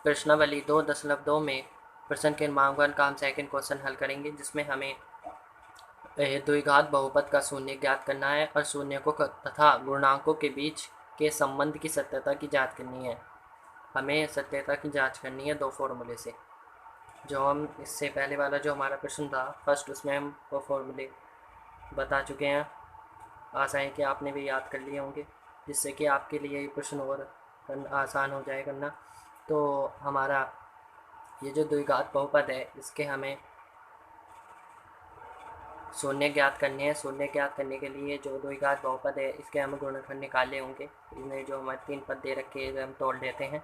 प्रश्नावली 2.2 में प्रश्न के क्रमांकन का हम सेकंड क्वेश्चन हल करेंगे, जिसमें हमें द्विघात बहुपद का शून्य ज्ञात करना है और शून्य को तथा गुणांकों के बीच के संबंध की सत्यता की जांच करनी है। हमें सत्यता की जांच करनी है दो फॉर्मूले से। जो हम इससे पहले वाला जो हमारा प्रश्न था फर्स्ट, उसमें हम वो फॉर्मूले बता चुके हैं। आशा है कि आपने भी याद कर लिए होंगे, जिससे कि आपके लिए ये प्रश्न और आसान हो जाए करना। तो हमारा ये जो द्विघात बहुपद है, इसके हमें शून्य ज्ञात करने हैं। शून्य ज्ञात करने के लिए जो द्विघात बहुपद है, इसके हमें गुणनखंड निकालने होंगे। इनमें जो हमारे 3 पद दे रखे हैं हम तोड़ लेते हैं,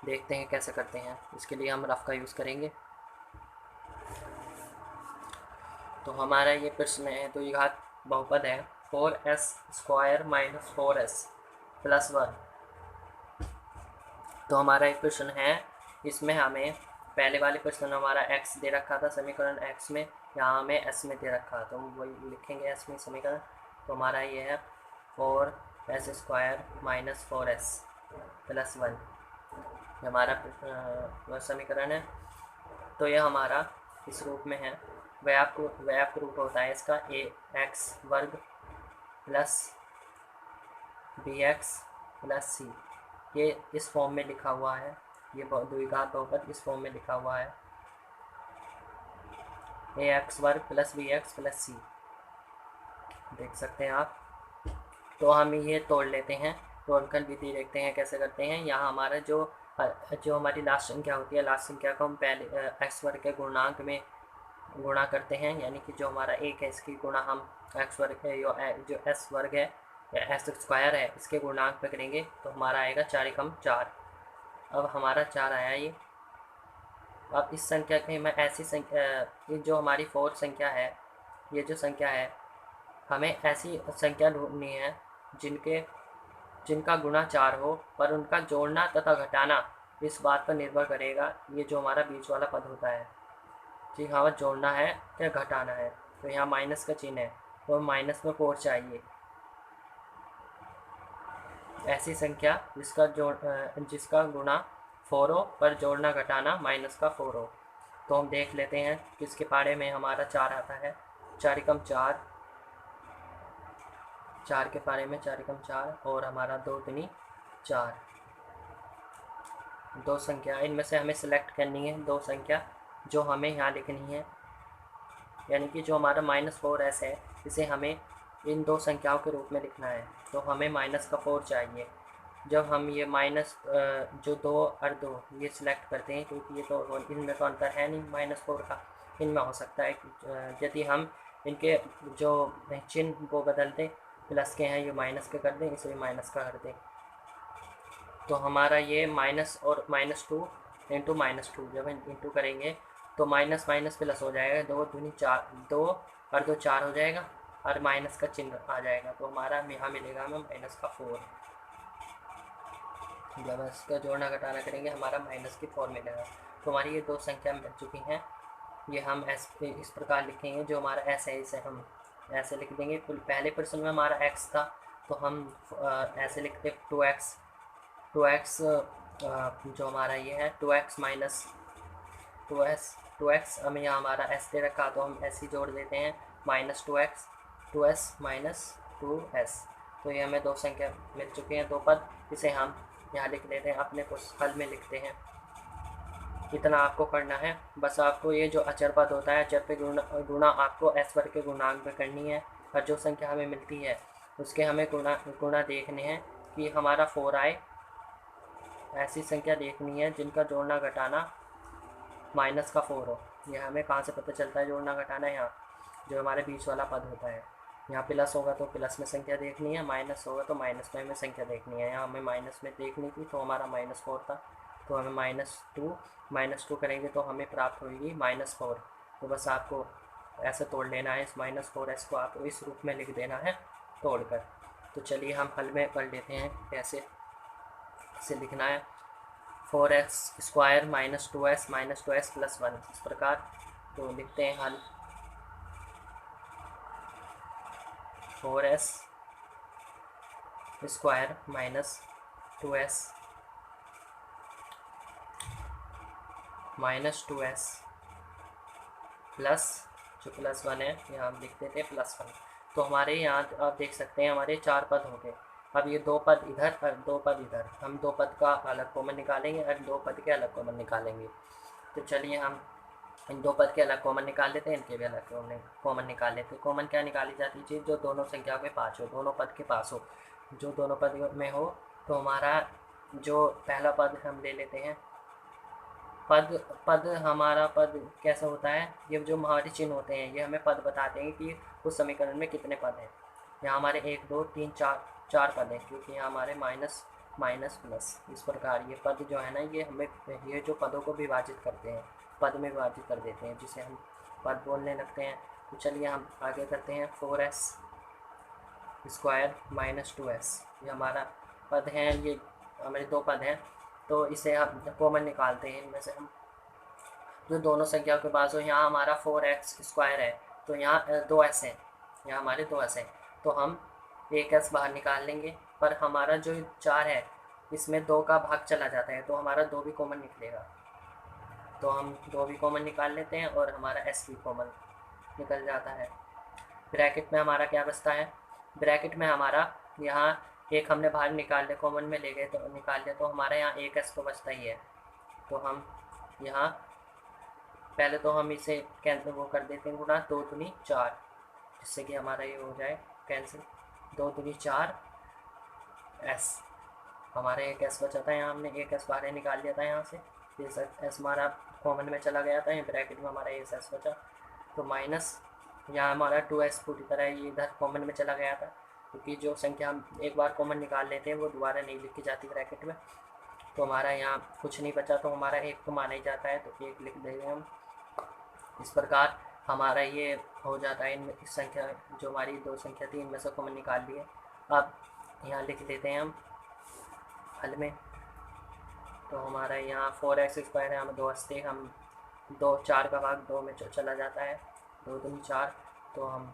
देखते हैं कैसे करते हैं। इसके लिए हम रफ का यूज़ करेंगे। तो हमारा ये प्रश्न है, द्विघात बहुपद है 4s² - 4s + 1। तो हमारा एक प्रश्न है, इसमें हमें पहले वाले प्रश्न में हमारा x दे रखा था समीकरण x में, यहाँ हमें s में दे रखा, तो हम वही लिखेंगे s में समीकरण। तो हमारा ये है 4s² - 4s + 1, हमारा समीकरण है। तो यह हमारा इस रूप में है। व्याप्त रूप होता है इसका ax² + bx + c। ये इस फॉर्म में लिखा हुआ है, ये द्विघात बहुपद इस फॉर्म में लिखा हुआ है, ax² + bx + c, देख सकते हैं आप। तो हम ये तोड़ लेते हैं, तोड़कर विधि देखते हैं कैसे करते हैं। यहाँ हमारा जो हमारी लास्ट संख्या होती है, लास्ट संख्या को हम पहले x² के गुणांक में गुणा करते हैं, यानी कि जो हमारा 1 है इसकी गुणा हम x² है जो s² है या s² है, इसके गुणांक पे करेंगे तो हमारा आएगा 4 × 4। अब हमारा 4 आया ये। अब इस संख्या के मैं ऐसी संख्या, ये जो हमारी 4 संख्या है, ये जो संख्या है, हमें ऐसी संख्या ढूंढनी है जिनका गुणा 4 हो, पर उनका जोड़ना तथा घटाना इस बात पर निर्भर करेगा, ये जो हमारा बीच वाला पद होता है कि हाँ जोड़ना है या घटाना है। तो यहाँ माइनस का चिन्ह है, तो माइनस में 4 चाहिए। ऐसी संख्या जिसका गुणा 4 हो पर जोड़ना घटाना -4 हो। तो हम देख लेते हैं किसके पारे में हमारा 4 आता है। 4 × 4, 4 के पारे में 4 × 4 और हमारा 2 × 3 4। दो संख्या, इनमें से हमें सेलेक्ट करनी है दो संख्या जो हमें यहाँ लिखनी है, यानी कि जो हमारा -4s है, इसे हमें इन दो संख्याओं के रूप में लिखना है। तो हमें -4 चाहिए। जब हम ये जो 2 और 2 ये सिलेक्ट करते हैं, क्योंकि ये तो इनमें तो अंतर है नहीं -4 का, इनमें हो सकता है यदि हम इनके जो चिन्ह को बदल दें, प्लस के हैं ये माइनस के कर दें, इसे माइनस का कर दें। तो हमारा ये माइनस और -2 × -2, जब हम इंटू करेंगे तो माइनस माइनस प्लस हो जाएगा, 2 दूनी 4, 2 और 2 4 हो जाएगा और माइनस का चिन्ह आ जाएगा। तो हमारा यहाँ मिलेगा हमें -4। जब इसका जोड़ना घटाना करेंगे हमारा -4 मिलेगा। तो हमारी ये दो संख्या मिल चुकी हैं। ये हम इस प्रकार लिखेंगे, जो हमारा s है इसे हम ऐसे लिख देंगे। पहले प्रश्न में हमारा x था, तो हम ऐसे लिखते 2x जो हमारा ये है 2x - 2x हमें यहाँ हमारा s दे रखा, तो हम s ही जोड़ देते हैं -2s - 2s। तो ये हमें दो संख्या मिल चुकी हैं, दो पद। इसे हम यहाँ लिख लेते हैं, अपने को हल में लिखते हैं। इतना आपको करना है बस। आपको ये जो अचर पद होता है, अचर पे गुणा आपको s² के गुणांक में करनी है, और जो संख्या हमें मिलती है उसके हमें गुणा देखने हैं कि हमारा 4 आए। ऐसी संख्या देखनी है जिनका जोड़ना घटाना -4 हो। यह हमें कहाँ से पता चलता है जोड़ना घटाना? यहाँ जो हमारे बीच वाला पद होता है, यहाँ प्लस होगा तो प्लस में संख्या देखनी है, माइनस होगा तो माइनस में हमें संख्या देखनी है। यहाँ हमें माइनस में देखनी थी तो हमारा -4 था, तो हमें -2 करेंगे तो हमें प्राप्त होगी -4। तो बस आपको ऐसे तोड़ लेना है, इस -4s को आपको इस रूप में लिख देना है तोड़कर। तो चलिए हम हल में कर लेते हैं कैसे इसे लिखना है। 4x² - 2s - 2s + 1, इस प्रकार। तो लिखते हैं हल। 4s² - 2s -2s प्लस जो +1 है यहाँ हम लिख देते हैं +1। तो हमारे यहाँ आप देख सकते हैं हमारे 4 पद हो गए। अब ये 2 पद इधर और 2 पद इधर, हम 2 पद का अलग कॉमन निकालेंगे और 2 पद के अलग कॉमन निकालेंगे। तो चलिए हम इन 2 पद के अलग कॉमन निकाल लेते हैं, इनके भी अलग कॉमन निकाल लेते हैं। कॉमन क्या निकाली जाती है? चीज़ जो दोनों संख्या के पास हो, दोनों पद के पास हो। जो दोनों पद में हो तो हमारा जो पहला पद हम ले लेते हैं, पद हमारा पद कैसा होता है? ये जो हमारे चिन्ह होते हैं ये हमें पद बताते हैं कि उस समीकरण में कितने पद हैं। यहाँ हमारे 1 2 3 4 पद हैं, क्योंकि यहाँ हमारे माइनस माइनस प्लस, इस प्रकार ये पद जो है ना ये हमें ये जो पदों को विभाजित करते हैं, पद में विभाजित कर देते हैं, जिसे हम पद बोलने लगते हैं। तो चलिए हम आगे करते हैं। 4s स्क्वायर -2s ये हमारा पद है, ये हमारे 2 पद हैं। तो इसे हम कॉमन निकालते हैं इनमें से हम, जो दोनों संख्याओं के पास हो। यहाँ हमारा 4x स्क्वायर है तो यहाँ 2s है, यहाँ हमारे 2s है, तो हम 1s बाहर निकाल लेंगे। पर हमारा जो 4 है इसमें 2 का भाग चला जाता है, तो हमारा 2 भी कॉमन निकलेगा। तो हम 2 भी कॉमन निकाल लेते हैं और हमारा s भी कॉमन निकल जाता है। ब्रैकेट में हमारा क्या बचता है? ब्रैकेट में हमारा यहाँ एक हमने बाहर निकाल लिया, कॉमन में ले गए तो निकाल लिया, तो हमारे यहाँ 1s तो बचता ही है। तो हम यहाँ पहले तो हम इसे कैंसिल वो कर देते हैं, गुणा 2 दूनी 4, जिससे कि हमारा ये हो जाए कैंसिल। 2 दूनी 4 s, हमारे 1s बचा था, यहाँ हमने 1s बाहर निकाल लिया था यहाँ से, ये s हमारा कॉमन में चला गया था, ब्रैकेट में हमारा s बचा। तो माइनस यहाँ हमारा 2s पूरी तरह ये इधर कॉमन में चला गया था, क्योंकि जो संख्या हम एक बार कॉमन निकाल लेते हैं वो दोबारा नहीं लिखी जाती ब्रैकेट में। तो हमारा यहाँ कुछ नहीं बचा, तो हमारा 1 तो माना ही जाता है, तो 1 लिख देंगे हम। इस प्रकार हमारा ये हो जाता है। इनमें इस संख्या जो हमारी 2 संख्या थी इनमें से कॉमन निकाल लिए। अब यहाँ लिख देते हैं हम हल में। तो हमारा यहाँ 4x स्क्वायर है, हम 2s थे, हम 2 4 का भाग 2 में चला जाता है, 2 दूनी 4, तो हम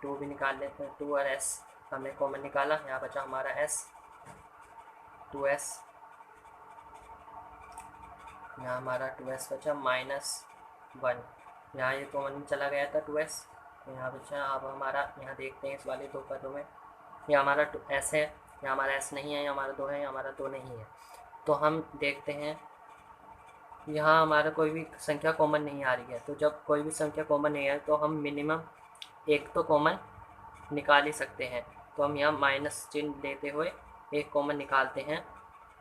2 भी निकाल लेते हैं। 2 और s हमने कॉमन निकाला, यहाँ बचा हमारा s, 2s, यहाँ हमारा 2s बचा -1, यहाँ ये कॉमन में चला गया था 2s, तो यहाँ बचा। अब हमारा यहाँ देखते हैं इस वाले 2 पदों में, ये हमारा s है, यहाँ हमारा s नहीं है, यहाँ हमारा 2 है, यहाँ हमारा 2 नहीं है। तो हम देखते हैं यहाँ हमारा कोई भी संख्या कॉमन नहीं आ रही है। तो जब कोई भी संख्या कॉमन नहीं है तो हम मिनिमम 1 तो कॉमन निकाल ही सकते हैं। तो हम यहाँ माइनस चिन्ह देते हुए 1 कॉमन निकालते हैं।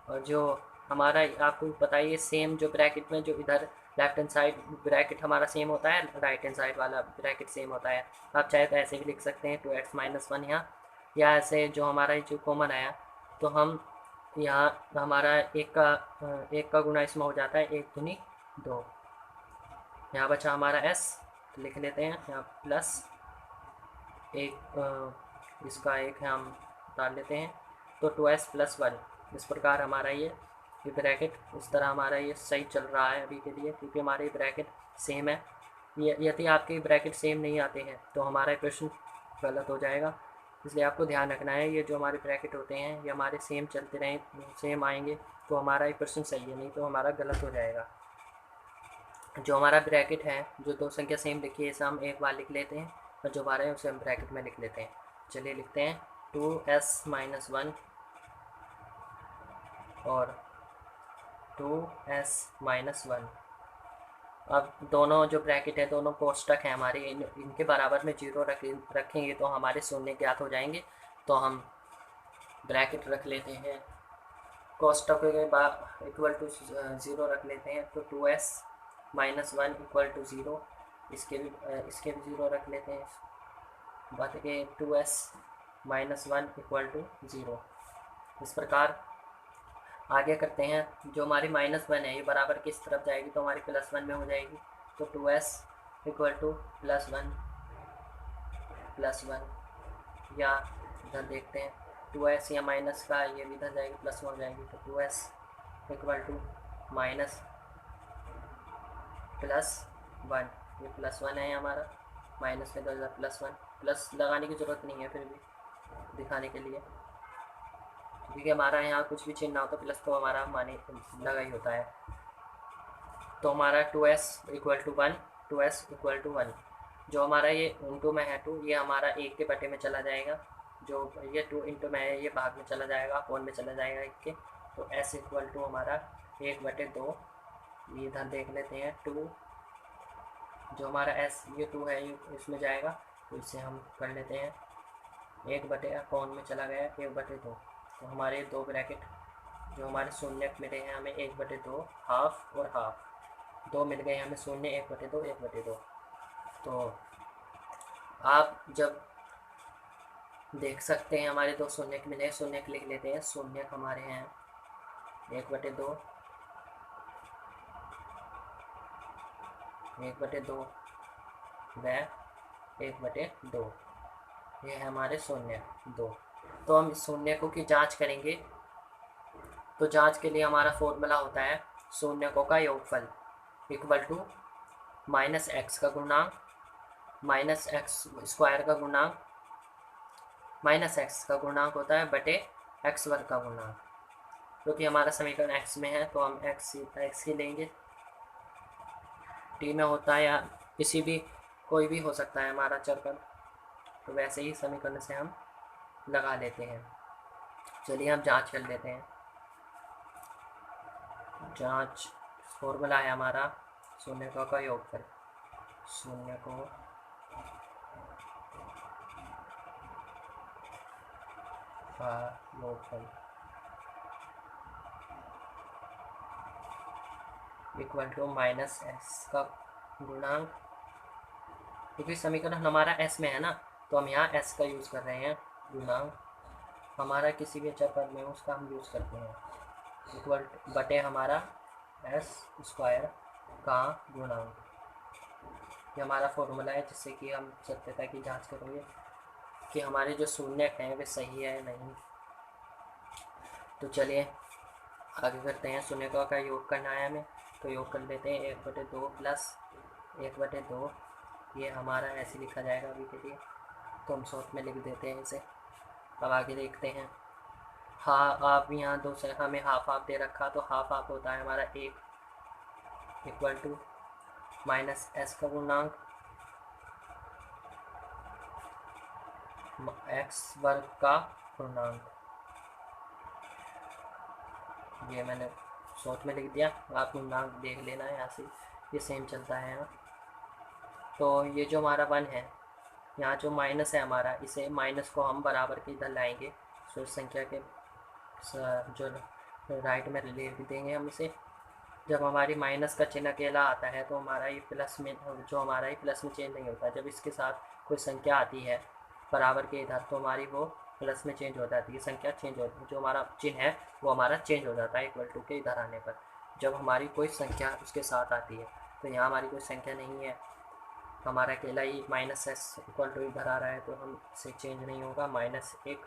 और जो हमारा आपको पता है ये सेम जो ब्रैकेट में जो इधर लेफ्ट हैंड साइड ब्रैकेट हमारा सेम होता है, राइट हैंड साइड वाला ब्रैकेट सेम होता है। आप चाहे तो ऐसे भी लिख सकते हैं 2x - 1 यहाँ, या ऐसे जो हमारा जो कॉमन आया तो हम यहाँ हमारा 1 का गुना इसमें हो जाता है, 1 दूनी 2। यहाँ बचा हमारा s, तो लिख लेते हैं यहाँ प्लस 1, इसका 1 है हम डाल लेते हैं, तो 2s + 1। इस प्रकार हमारा ये ब्रैकेट इस तरह हमारा ये सही चल रहा है अभी के लिए, क्योंकि हमारे ब्रैकेट सेम है। यदि आपके ब्रैकेट सेम नहीं आते हैं तो हमारा प्रश्न गलत हो जाएगा, इसलिए आपको ध्यान रखना है ये जो हमारे ब्रैकेट होते हैं ये हमारे सेम चलते रहें, सेम आएंगे तो हमारा ये प्रश्न सही है, नहीं तो हमारा गलत हो जाएगा। जो हमारा ब्रैकेट है, जो 2 संख्या सेम लिखी है इसे हम एक बार लिख लेते हैं, और जो बारह है उसे हम ब्रैकेट में लिख लेते हैं। चलिए लिखते हैं 2s - 1 और 2s - 1। अब दोनों जो ब्रैकेट है, दोनों कोष्टक हैं हमारे, इनके बराबर में 0 रखेंगे तो हमारे शून्य ज्ञात हो जाएंगे। तो हम ब्रैकेट रख लेते हैं, कोष्टक के बाद इक्वल टू 0 रख लेते हैं, तो 2s - 1 = 0, इसके भी 0 रख लेते हैं, बात के 2s - 1 = 0। इस प्रकार आगे करते हैं। जो हमारी -1 है ये बराबर किस तरफ जाएगी, तो हमारी +1 में हो जाएगी, तो 2s = +1 या इधर देखते हैं 2s या माइनस का ये भी इधर जाएगी, प्लस में हो जाएगी, तो 2s = +1, ये +1 है हमारा, माइनस में 2 +1, प्लस लगाने की ज़रूरत नहीं है फिर भी दिखाने के लिए, क्योंकि हमारा यहाँ कुछ भी चिन्ह ना हो तो प्लस तो हमारा माने लगा ही होता है। तो हमारा 2s equal to 1, 2s equal to 1। जो हमारा ये इंटू में है 2, ये हमारा 1 के बटे में चला जाएगा। जो ये 2 इंटू में है ये भाग में चला जाएगा, फोन में चला जाएगा 1 के। तो s इक्वल टू हमारा 1/2, ये इधर देख लेते हैं 2। जो हमारा s ये 2 है ये इसमें जाएगा, तो इसे हम कर लेते हैं 1/, में चला गया 1/2। तो हमारे 2 ब्रैकेट जो हमारे शून्य मिले हैं हमें 1/2, हाफ और हाफ 2 मिल गए हमें शून्य, 1/2 1/2। तो आप जब देख सकते हैं हमारे 2 शून्य मिले हैं, शून्य लिख लेते हैं। शून्य हमारे हैं 1/2, 1/2 व 1/2, ये है हमारे शून्य 2। तो हम इस शून्य को की जांच करेंगे। तो जांच के लिए हमारा फॉर्मूला होता है शून्यकों का योगफल इक्वल टू माइनस एक्स का गुणांक माइनस एक्स स्क्वायर का गुणांक माइनस एक्स का गुणांक होता है बटे एक्स वर्ग का गुणांक। क्योंकि हमारा समीकरण एक्स में है तो हम एक्स ही लेंगे। टी में होता है या किसी भी कोई भी हो सकता है हमारा चरकर, तो वैसे ही समीकरण से हम लगा लेते हैं। चलिए हम जांच कर लेते हैं। जांच फॉर्मूला है हमारा शून्यकों का योगफल, शून्यकों का योगफल इक्वल टू माइनस एक्स का गुणांक। क्योंकि समीकरण हमारा एस में है ना, तो हम यहाँ एस का यूज़ कर रहे हैं। गुणांक हमारा किसी भी अचर पद में उसका हम यूज़ करते हैं, इक्वल बटे हमारा एस स्क्वायर का गुणांक। ये हमारा फॉर्मूला है जिससे कि हम सत्यता की जांच करेंगे कि हमारे जो शून्य हैं वे सही है नहीं। तो चलिए आगे करते हैं। शून्यकों का योग करना है हमें, तो योग कर लेते हैं 1/2 प्लस 1/2। ये हमारा ऐसे लिखा जाएगा अभी के लिए, तो हम शॉर्ट में लिख देते हैं इसे। अब आगे देखते हैं। हाँ आप यहाँ 2 से हमें हाफ हाफ दे रखा, तो हाफ हाफ होता है हमारा 1 इक्वल टू माइनस एस का गुणांक एक्स वर्ग का पूर्णांक। ये मैंने शॉर्ट में लिख दिया, आप पूर्णांक देख लेना है यहाँ से, ये सेम चलता है यहाँ। तो ये जो हमारा 1 है, यहाँ जो माइनस है हमारा, इसे माइनस को हम बराबर के इधर लाएंगे। तो संख्या के जो राइट में लिख देंगे हम इसे। जब हमारी माइनस का चिन्ह अकेला आता है तो हमारा ये प्लस में, जो हमारा ये प्लस में चेंज नहीं होता। जब इसके साथ कोई संख्या आती है बराबर के इधर, तो हमारी वो प्लस में चेंज हो जाती है, संख्या चेंज होती है। जो हमारा चिन्ह है वो हमारा चेंज हो जाता है इक्वल टू के इधर आने पर, जब हमारी कोई संख्या उसके साथ आती है। तो यहाँ हमारी कोई संख्या नहीं है, हमारा अकेला ही माइनस एस इक्वल टू इधर आ रहा है, तो हम से चेंज नहीं होगा। -1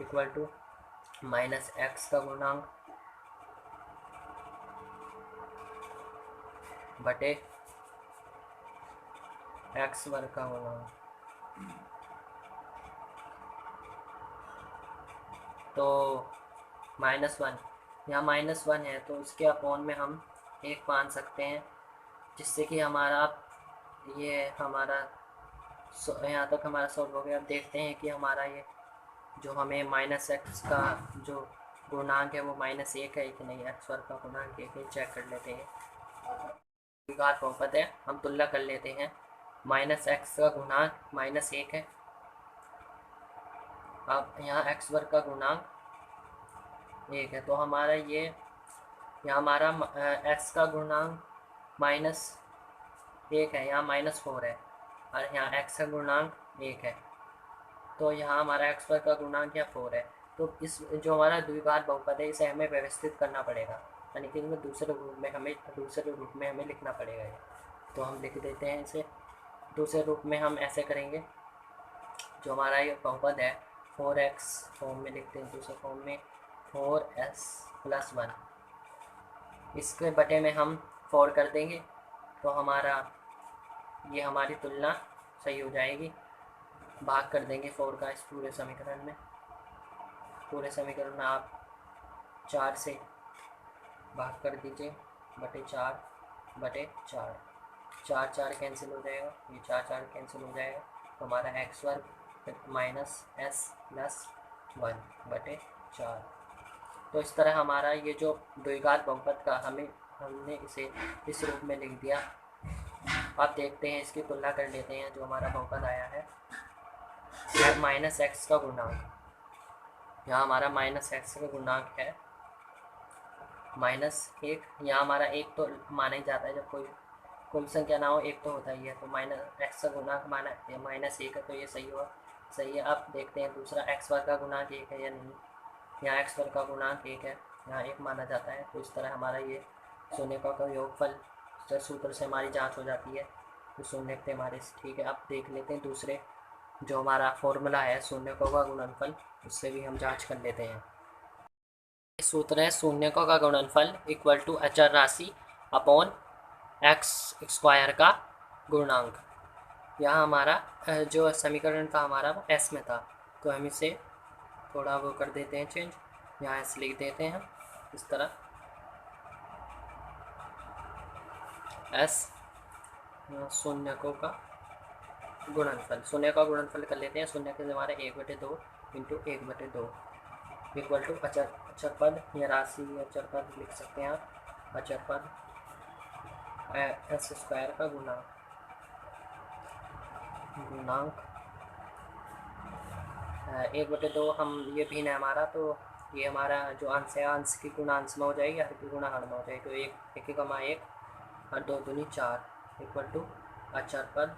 इक्वल टू माइनस एक्स का गुणांक बटे एक्स वर्ग का गुणांक। तो -1, यहाँ -1 है तो इसके अपॉन में हम 1 मान सकते हैं, जिससे कि हमारा ये हमारा यहाँ तक हमारा सॉल्व हो गया। अब देखते हैं कि हमारा ये जो हमें -x का जो गुणांक है वो -1 है कि नहीं। एक्स वर्ग का गुणांक 1 है, चेक कर लेते हैं। द्विघात बहुपद है, हम तुलना कर लेते हैं। -x का गुणांक -1 है। अब यहाँ x वर्ग का गुणांक 1 है, तो हमारा ये यहाँ हमारा x का गुणांक -1 है, यहाँ -4 है, और यहाँ x का गुणांक 1 है। तो यहाँ हमारा x वर्ग का गुणांक यहाँ 4 है। तो इस जो हमारा द्विघात बहुपद है इसे हमें व्यवस्थित करना पड़ेगा, यानी कि इनमें दूसरे रूप में हमें लिखना पड़ेगा ये। तो हम लिख देते हैं इसे। दूसरे रूप में हम ऐसे करेंगे, जो हमारा ये बहुपद है 4x फॉर्म में लिखते हैं, दूसरे फॉर्म में 4s + 1, इसके बटे में हम 4 कर देंगे, तो हमारा ये हमारी तुलना सही हो जाएगी। भाग कर देंगे 4 का इस पूरे समीकरण में। पूरे समीकरण में आप 4 से भाग कर दीजिए बटे 4, बटे 4, 4 4 कैंसिल हो जाएगा, ये 4 4 कैंसिल हो जाएगा, तो हमारा एक्स वर्ग माइनस एस प्लस 1 बटे 4। तो इस तरह हमारा ये जो द्विघात बहुपद का हमने इसे इस रूप में लिख दिया। अब देखते हैं, इसकी तुलना कर लेते हैं। जो हमारा बहुपद आया है माइनस एक्स का गुणांक, यहाँ हमारा माइनस एक्स का गुणांक है -1। यहाँ हमारा एक तो माना ही जाता है, जब कोई कुल संख्या ना हो एक तो होता ही है, तो माइनस एक्स का गुणांक -1 है, तो ये सही हुआ, सही है। अब देखते हैं दूसरा, एक्स वर्ग का गुणांक 1 है या नहीं। यहाँ एक्स वर्ग का गुणांक 1 है, यहाँ 1 माना जाता है, तो इस तरह हमारा ये शून्यकों का योगफल सूत्र से हमारी जांच हो जाती है, तो शून्य थे हमारे, ठीक है। अब देख लेते हैं दूसरे, जो हमारा फॉर्मूला है शून्यकों का गुणनफल, उससे भी हम जांच कर लेते हैं। सूत्र है शून्यकों का गुणनफल इक्वल टू अचर राशि अपॉन एक्स स्क्वायर का गुणांक। यहाँ हमारा जो समीकरण था हमारा वो एस में था, तो हम इसे थोड़ा वो कर देते हैं चेंज, यहाँ एस लिख देते हैं इस तरह, एस शून्यकों का गुणनफल, शून्य का गुणनफल कर लेते हैं। शून्य के हमारे 1/2 इंटू 1/2 इक्वल टू अचर पद या राशि अचर पद लिख सकते हैं आप, अचर पद एस स्क्वायर का गुणांक 1/2 हम ये भिन्न है हमारा, तो ये हमारा जो अंश है अंश की गुणा अंश में हो जाएगी, हर की गुणा हर में हो जाएगी, तो 1 और 2 दूनी 4 इक्वल टू अचर पद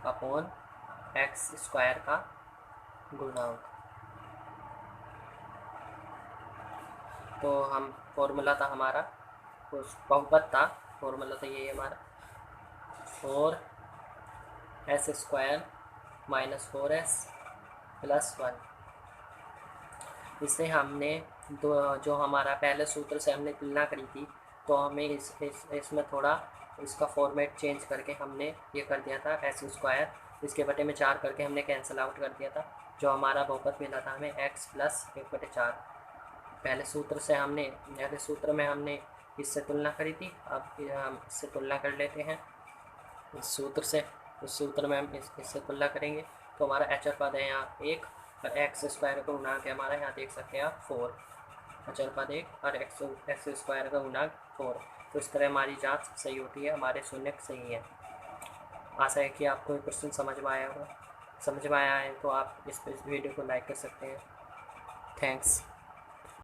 अपॉन एक्स स्क्वायर का गुणांक। तो हम फॉर्मूला था हमारा, उस बहुपद था, फॉर्मूला था ये हमारा 4s² -4s + 1। इसे हमने जो हमारा पहले सूत्र से हमने तुलना करी थी, तो हमें इसमें थोड़ा इसका फॉर्मेट चेंज करके हमने ये कर दिया था s², इसके बटे में 4 करके हमने कैंसिल आउट कर दिया था। जो हमारा बहुपद मिला था हमें x + 1/4। पहले सूत्र में हमने इससे तुलना करी थी, अब हम इससे तुलना कर लेते हैं इस सूत्र से। उस सूत्र में हम इससे तुलना करेंगे, तो हमारा अचर पद है यहाँ 1 और एक्स स्क्वायर का गुणांक है हमारा, यहाँ देख सकते हैं आप 4, अचर पद 1 और एक्स स्क्वायर का गुणांक 4। तो इस तरह हमारी जांच सही होती है, हमारे शून्य सही है। आशा है कि आपको क्वेश्चन समझ में आया होगा। समझ में आया है तो आप इस वीडियो को लाइक कर सकते हैं। थैंक्स।